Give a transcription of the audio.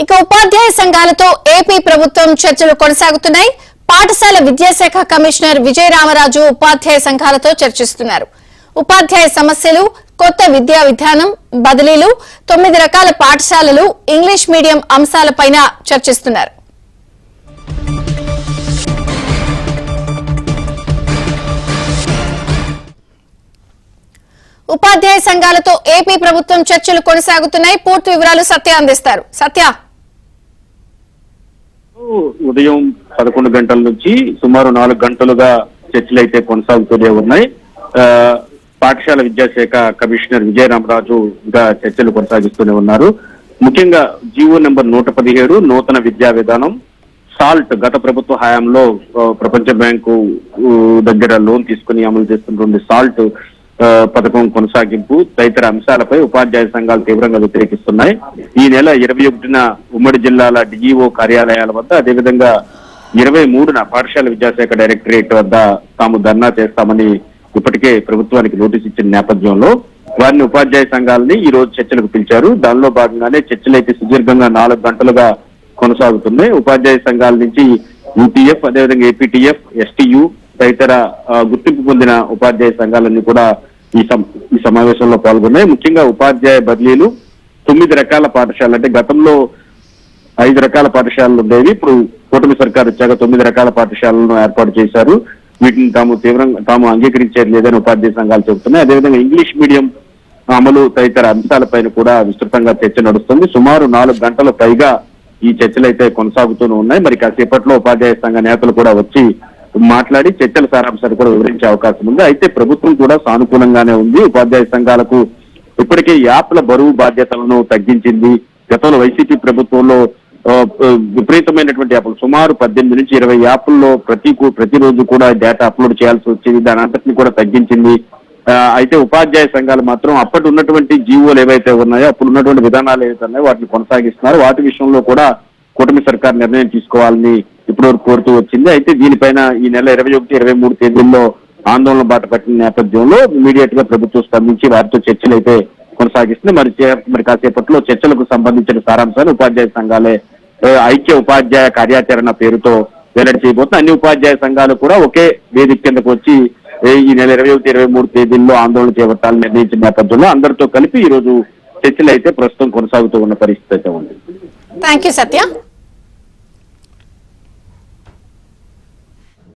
ఇక ఉపాధ్యాయ సంఘాలతో ఏపీ ప్రభుత్వం చర్చలు కొనసాగుతున్నాయి. పాఠశాల విద్యాశాఖ కమిషనర్ విజయ రామరాజు ఉపాధ్యాయ సంఘాలతో చర్చిస్తున్నారు. ఉపాధ్యాయ సమస్యలు, కొత్త విద్యా విధానం, బదిలీలు, 9 రకాల పాఠశాలలు, ఇంగ్లీష్ మీడియం అంశాలపైన చర్చిస్తున్నారు. ఉపాధ్యాయ సంఘాలతో ఏపీ ప్రభుత్వం చర్చలు కొనసాగుతున్నాయి. పూర్తి వివరాలు సత్య అందిస్తారు. సత్య, ఉదయం 11 గంటల నుంచి సుమారు 4 గంటలుగా చర్చలు అయితే కొనసాగుతూనే ఉన్నాయి. పాఠశాల విద్యాశాఖ కమిషనర్ విజయ రామరాజు ఇంకా చర్చలు కొనసాగిస్తూనే ఉన్నారు. ముఖ్యంగా జీవో నెంబర్ 117 నూతన విద్యా విధానం, సాల్ట్ గత ప్రభుత్వ హయాంలో ప్రపంచ బ్యాంకు దగ్గర లోన్ తీసుకుని అమలు చేస్తున్నటువంటి సాల్ట్ పథకం కొనసాగింపు తదితర అంశాలపై ఉపాధ్యాయ సంఘాలు తీవ్రంగా వ్యతిరేకిస్తున్నాయి. ఈ నెల 21న ఉమ్మడి జిల్లాల డిఈఓ కార్యాలయాల వద్ద, అదేవిధంగా 23న పాఠశాల విద్యాశాఖ డైరెక్టరేట్ వద్ద తాము ధర్నా చేస్తామని ఇప్పటికే ప్రభుత్వానికి నోటీస్ ఇచ్చిన నేపథ్యంలో వారిని ఉపాధ్యాయ సంఘాలని ఈ రోజు చర్చలకు పిలిచారు. దానిలో భాగంగానే చర్చలు అయితే సుదీర్ఘంగా 4 గంటలుగా కొనసాగుతున్నాయి. ఉపాధ్యాయ సంఘాల నుంచి యూటీఎఫ్, అదేవిధంగా ఏపీటీఎఫ్, ఎస్టీయు తదితర గుర్తింపు పొందిన ఉపాధ్యాయ సంఘాలన్నీ కూడా ఈ సమావేశంలో పాల్గొన్నాయి. ముఖ్యంగా ఉపాధ్యాయ బదిలీలు, 9 రకాల పాఠశాలలు, అంటే గతంలో 5 రకాల పాఠశాలలు ఉండేవి. ఇప్పుడు కూటమి సర్కారు వచ్చాక 9 రకాల పాఠశాలను ఏర్పాటు చేశారు. వీటిని తాము అంగీకరించేది లేదని ఉపాధ్యాయ సంఘాలు చెబుతున్నాయి. అదేవిధంగా ఇంగ్లీష్ మీడియం అమలు తదితర అంశాలపైన కూడా విస్తృతంగా చర్చ నడుస్తుంది. సుమారు 4 గంటల పైగా ఈ చర్చలు అయితే కొనసాగుతూనే ఉన్నాయి. మరి కాసేపట్లో ఉపాధ్యాయ సంఘ నేతలు కూడా వచ్చి మాట్లాడి చర్చల సారాంశాన్ని కూడా వివరించే అవకాశం ఉంది. అయితే ప్రభుత్వం కూడా సానుకూలంగానే ఉంది. ఉపాధ్యాయ సంఘాలకు ఇప్పటికే యాప్ల బరువు బాధ్యతలను తగ్గించింది. గతంలో వైసీపీ ప్రభుత్వంలో విపరీతమైనటువంటి యాప్లు, సుమారు 18 నుంచి 20 యాప్ల్లో ప్రతిరోజు కూడా డేటా అప్లోడ్ చేయాల్సి వచ్చేది. దాని అంతటిని కూడా తగ్గించింది. అయితే ఉపాధ్యాయ సంఘాలు మాత్రం అప్పటి ఉన్నటువంటి జీవోలు ఏవైతే ఉన్నాయో, అప్పుడు ఉన్నటువంటి విధానాలు ఏవైతే ఉన్నాయో వాటిని కొనసాగిస్తున్నారు. వాటి విషయంలో కూడా కూటమి సర్కార్ నిర్ణయం తీసుకోవాలని ఇప్పటివరకు కోరుతూ వచ్చింది. అయితే దీనిపైన ఈ నెల 21, 23 తేదీల్లో ఆందోళన బాట పట్టిన నేపథ్యంలో ఇమీడియట్ గా ప్రభుత్వం స్పందించి వారితో చర్చలు అయితే కొనసాగిస్తుంది. మరి కాసేపట్లో చర్చలకు సంబంధించిన సారాంశాన్ని ఉపాధ్యాయ సంఘాలే ఐక్య ఉపాధ్యాయ కార్యాచరణ పేరుతో వెల్లడి చేయబోతుంది. అన్ని ఉపాధ్యాయ సంఘాలు కూడా ఒకే వేదిక కిందకు వచ్చి ఈ నెల 21, 23 తేదీల్లో ఆందోళన చేపట్టాలని నిర్ణయించిన నేపథ్యంలో అందరితో కలిపి ఈ రోజు చర్చలు అయితే ప్రస్తుతం కొనసాగుతూ ఉన్న పరిస్థితి అయితే ఉంది. థాంక్యూ సత్య.